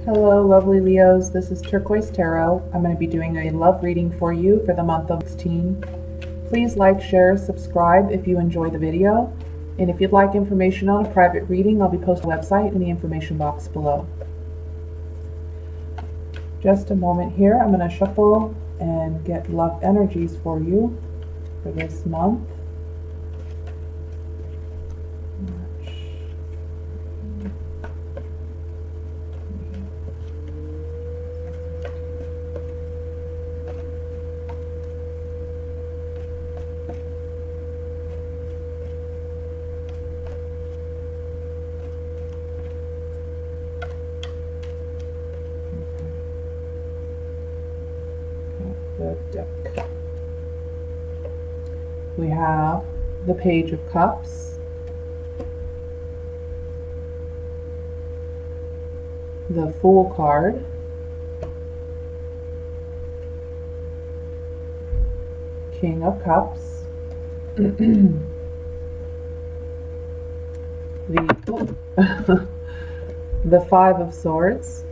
Hello, lovely Leos. This is Turquoise Tarot. I'm going to be doing a love reading for you for the month of 16. Please like, share, subscribe if you enjoy the video. And if you'd like information on a private reading, I'll be posting a website in the information box below. Just a moment here. I'm going to shuffle and get love energies for you for this month. The deck. We have the Page of Cups, the Fool card, King of Cups, the Five of Swords,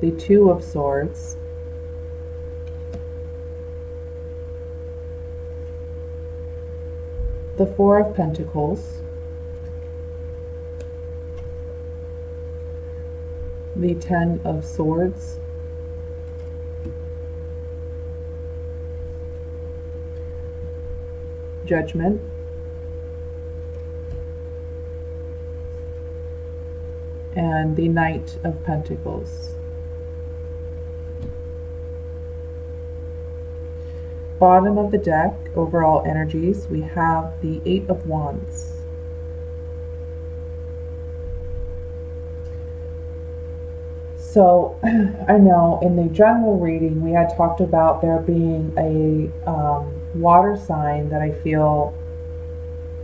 the Two of Swords, the Four of Pentacles, the Ten of Swords, Judgment, and the Knight of Pentacles. Bottom of the deck, overall energies, we have the Eight of Wands. So I know in the general reading we had talked about there being a water sign that I feel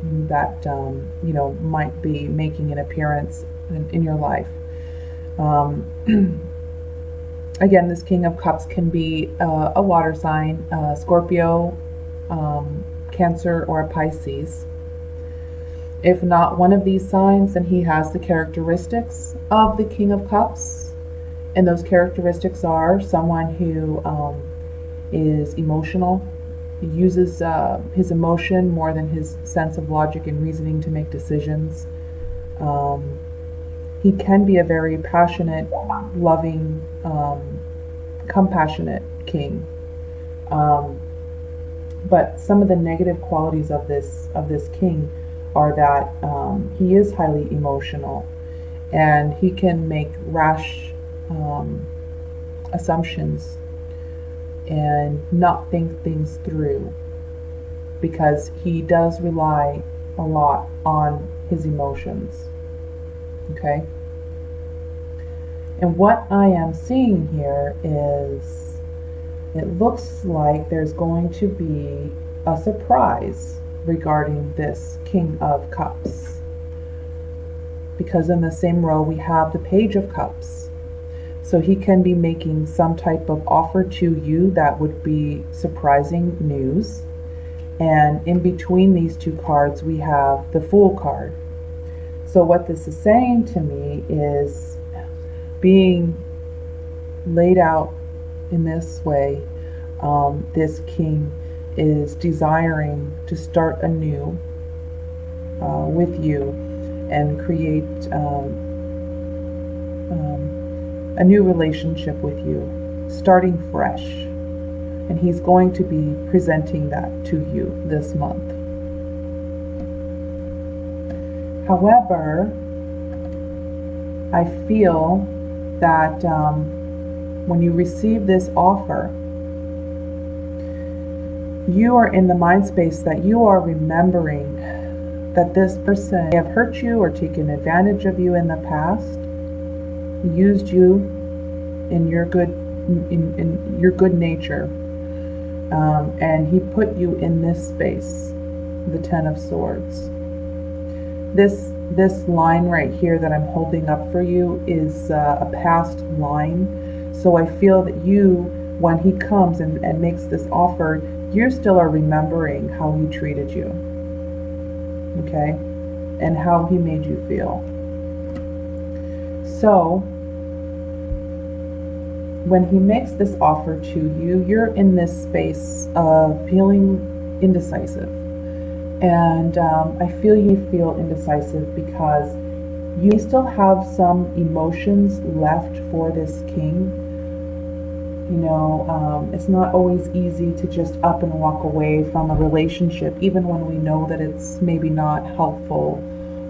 that might be making an appearance in your life. Again, this King of Cups can be a water sign, Scorpio, Cancer, or a Pisces. If not one of these signs, then he has the characteristics of the King of Cups. And those characteristics are someone who is emotional, uses his emotion more than his sense of logic and reasoning to make decisions. He can be a very passionate, loving, compassionate king. But some of the negative qualities of this king are that he is highly emotional, and he can make rash assumptions and not think things through, because he does rely a lot on his emotions. Okay? And what I am seeing here is it looks like there's going to be a surprise regarding this King of Cups, because in the same row we have the Page of Cups. So he can be making some type of offer to you that would be surprising news. And in between these two cards we have the Fool card. So what this is saying to me is, being laid out in this way, this king is desiring to start anew with you and create a new relationship with you, starting fresh. And he's going to be presenting that to you this month. However, I feel that when you receive this offer, you are in the mind space that you are remembering that this person may have hurt you or taken advantage of you in the past, used you in your good nature, and he put you in this space, the Ten of Swords. This line right here that I'm holding up for you is a past line. So I feel that you, when he comes and makes this offer, you still are remembering how he treated you, okay, and how he made you feel. So when he makes this offer to you, you're in this space of feeling indecisive. And I feel indecisive because you still have some emotions left for this king. You know, it's not always easy to just up and walk away from a relationship, even when we know that it's maybe not helpful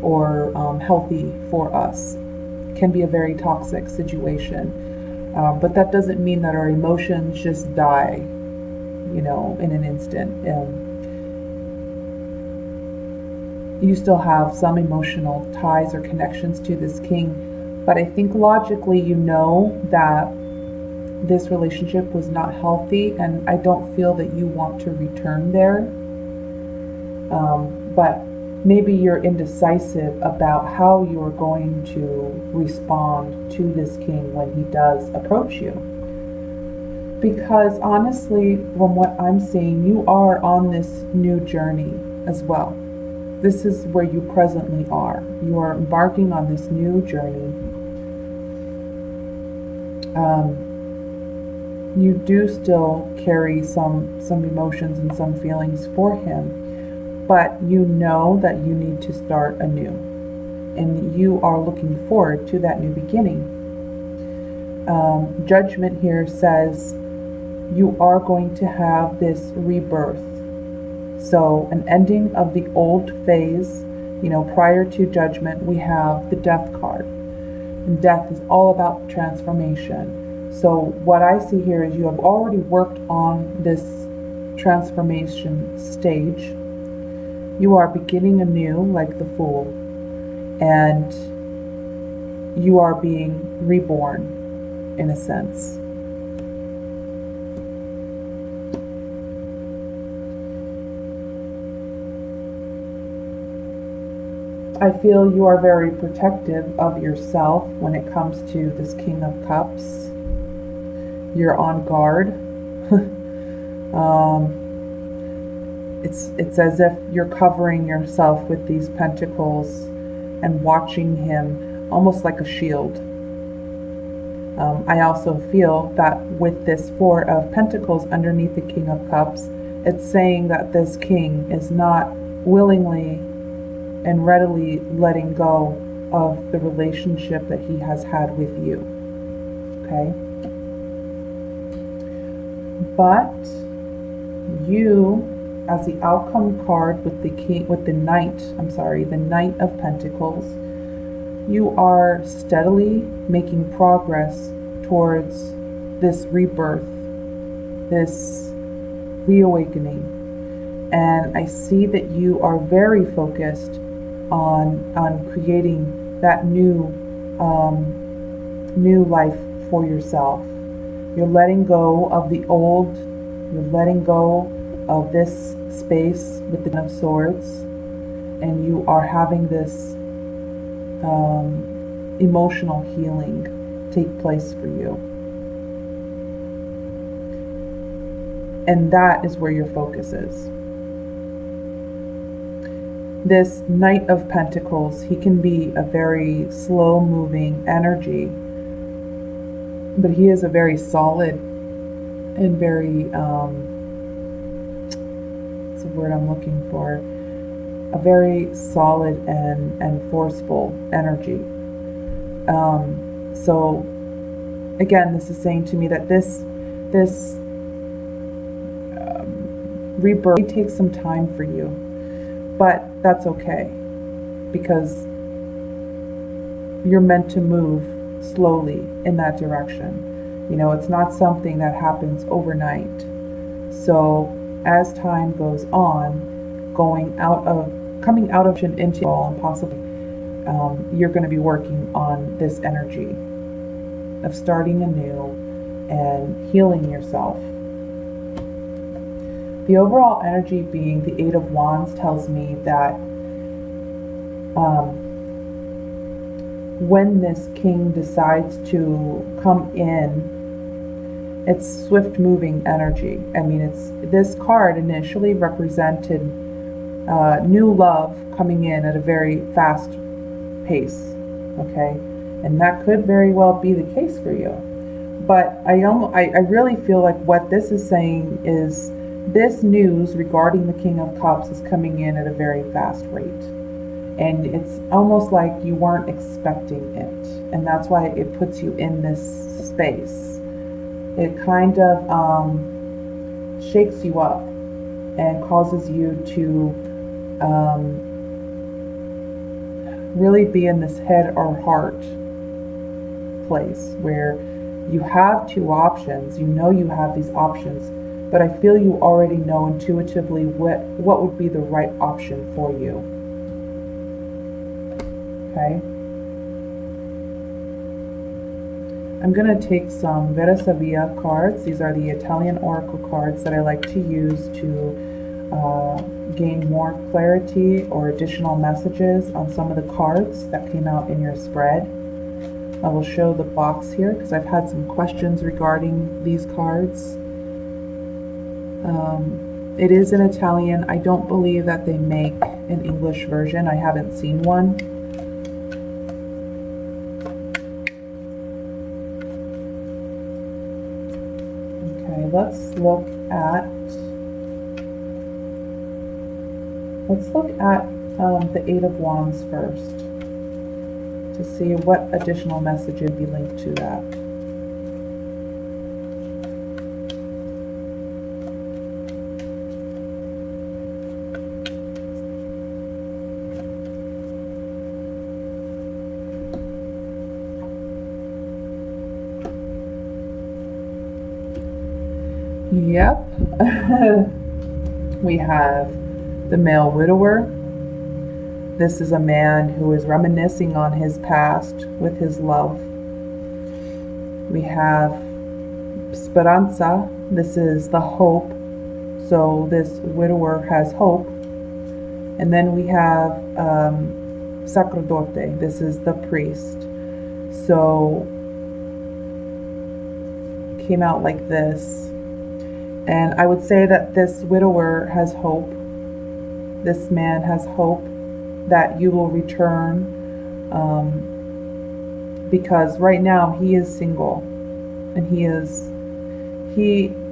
or healthy for us. It can be a very toxic situation. But that doesn't mean that our emotions just die, you know, in an instant. You still have some emotional ties or connections to this king, but I think logically you know that this relationship was not healthy, and I don't feel that you want to return there. But maybe you're indecisive about how you're going to respond to this king when he does approach you. Because honestly, from what I'm seeing, you are on this new journey as well. This is where you presently are. You are embarking on this new journey. You do still carry some emotions and some feelings for him, but you know that you need to start anew, and you are looking forward to that new beginning. Judgment here says you are going to have this rebirth. So an ending of the old phase. You know, prior to judgment, we have the death card. And death is all about transformation. So what I see here is you have already worked on this transformation stage. You are beginning anew like the Fool, and you are being reborn in a sense. I feel you are very protective of yourself when it comes to this King of Cups. You're on guard. It's as if you're covering yourself with these pentacles and watching him almost like a shield. I also feel that with this Four of Pentacles underneath the King of Cups, it's saying that this king is not willingly and readily letting go of the relationship that he has had with you. Okay? But you, as the outcome card with the Knight of Pentacles, you are steadily making progress towards this rebirth, this reawakening. And I see that you are very focused on creating that new life for yourself. You're letting go of the old. You're letting go of this space with the Ten of Swords, and you are having this emotional healing take place for you. And that is where your focus is. This Knight of Pentacles, he can be a very slow-moving energy, but he is a very solid and very, what's the word I'm looking for? A very solid and forceful energy. So, again, this is saying to me that this rebirth may take some time for you. But that's okay, because you're meant to move slowly in that direction. You know, it's not something that happens overnight. So as time goes on, coming out of and into all, and possibly you're going to be working on this energy of starting anew and healing yourself. The overall energy being the Eight of Wands tells me that when this king decides to come in It's swift moving energy. I mean, this card initially represented new love coming in at a very fast pace, okay? And that could very well be the case for you. But I really feel like what this is saying is this news regarding the King of Cups is coming in at a very fast rate. And it's almost like you weren't expecting it. And that's why it puts you in this space. It kind of shakes you up and causes you to really be in this head or heart place where you have two options. You know you have these options, but I feel you already know intuitively what would be the right option for you. Okay? I'm going to take some Vera Savia cards. These are the Italian oracle cards that I like to use to gain more clarity or additional messages on some of the cards that came out in your spread. I will show the box here because I've had some questions regarding these cards. It is in Italian. I don't believe that they make an English version. I haven't seen one. Okay, let's look at the Eight of Wands first to see what additional message would be linked to that. Yep. We have the male widower. This is a man who is reminiscing on his past with his love. We have Speranza. This is the hope. So this widower has hope. And then we have Sacerdote. This is the priest. So came out like this. And I would say that this widower has hope. This man has hope that you will return, because right now he is single, and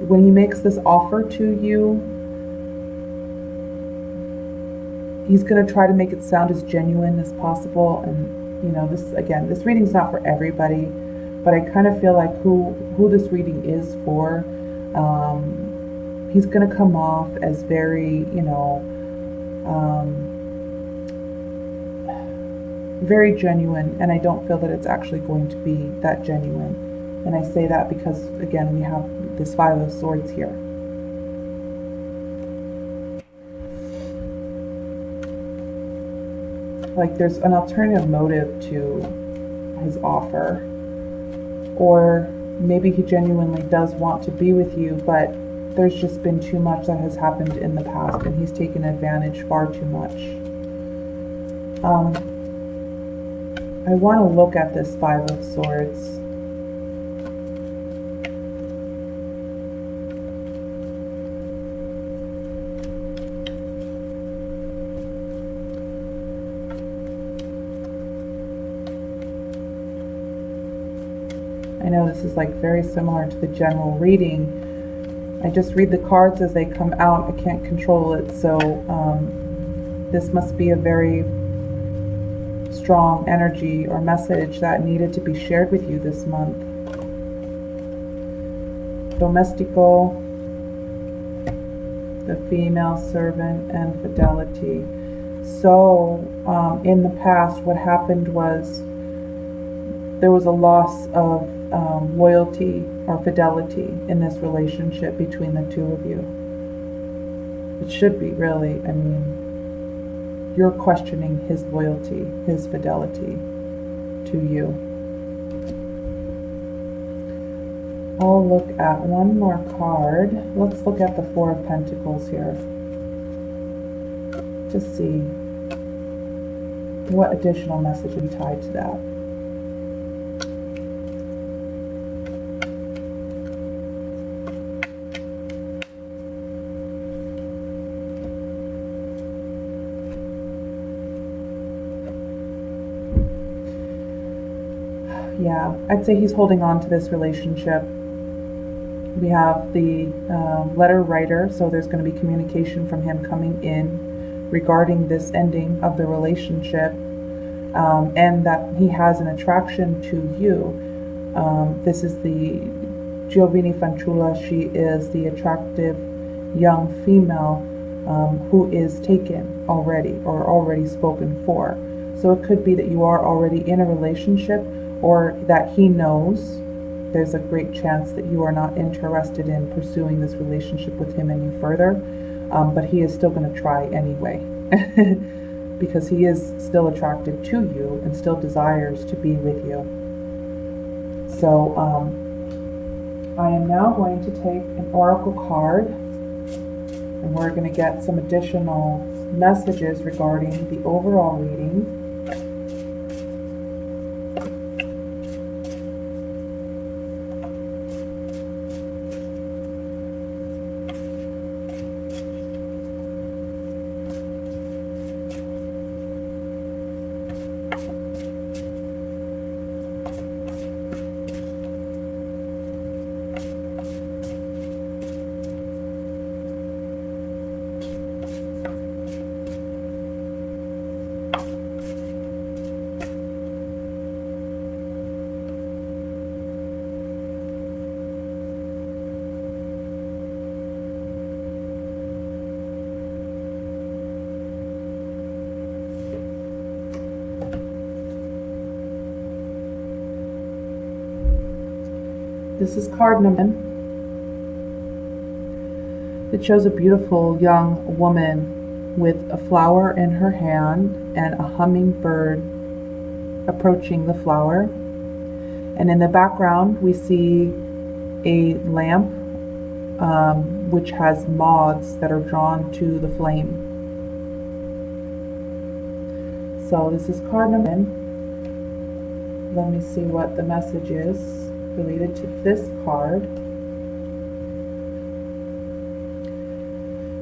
when he makes this offer to you, he's going to try to make it sound as genuine as possible. And you know, this reading's not for everybody, but I kind of feel like who this reading is for. He's going to come off as very, very genuine, and I don't feel that it's actually going to be that genuine. And I say that because, again, we have this Five of Swords here. Like there's an alternative motive to his offer, or maybe he genuinely does want to be with you, but there's just been too much that has happened in the past, and he's taken advantage far too much. I want to look at this Five of Swords. I know this is like very similar to the general reading. I just read the cards as they come out. I can't control it, so this must be a very strong energy or message that needed to be shared with you this month. Domestico, the female servant, and fidelity. So in the past, what happened was there was a loss of loyalty or fidelity in this relationship between the two of you. It should be, really. I mean, you're questioning his loyalty, his fidelity to you. I'll look at one more card. Let's look at the Four of Pentacles here to see what additional message would be tied to that. Yeah, I'd say he's holding on to this relationship. We have the letter writer, so there's going to be communication from him coming in regarding this ending of the relationship, and that he has an attraction to you. This is the Giovanni Fanciulla. She is the attractive young female who is taken already or already spoken for. So it could be that you are already in a relationship, or that he knows. There's a great chance that you are not interested in pursuing this relationship with him any further, but he is still going to try anyway because he is still attracted to you and still desires to be with you. So I am now going to take an oracle card, and we're going to get some additional messages regarding the overall reading. This is card number 1. It shows a beautiful young woman with a flower in her hand and a hummingbird approaching the flower. And in the background we see a lamp which has moths that are drawn to the flame. So this is card number 1. Let me see what the message is related to this card.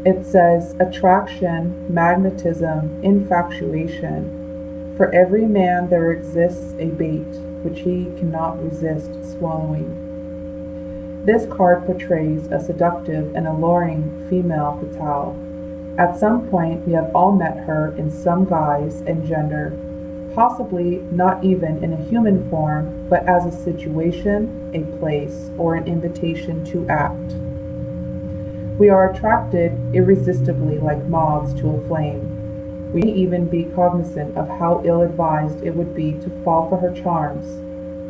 It says attraction, magnetism, infatuation. For every man there exists a bait which he cannot resist swallowing. This card portrays a seductive and alluring female fatale. At some point we have all met her in some guise and gender, possibly not even in a human form, but as a situation, a place, or an invitation to act. We are attracted irresistibly like moths to a flame. We may even be cognizant of how ill-advised it would be to fall for her charms.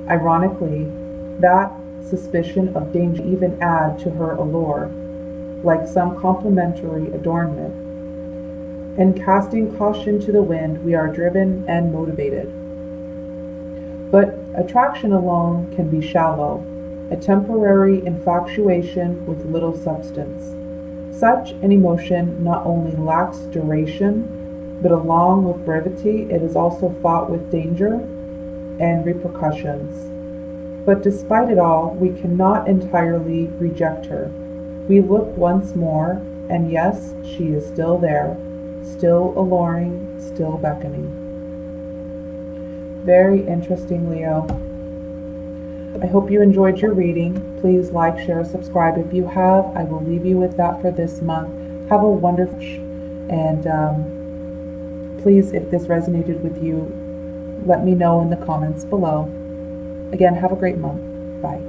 Ironically, that suspicion of danger even add to her allure, like some complimentary adornment. And casting caution to the wind, we are driven and motivated. But attraction alone can be shallow, a temporary infatuation with little substance. Such an emotion not only lacks duration, but along with brevity, it is also fraught with danger and repercussions. But despite it all, we cannot entirely reject her. We look once more, and yes, she is still there. Still alluring, still beckoning. Very interesting, Leo. I hope you enjoyed your reading. Please like, share, subscribe if you have. I will leave you with that for this month. Have a wonderful and please, if this resonated with you, let me know in the comments below. Again, have a great month. Bye.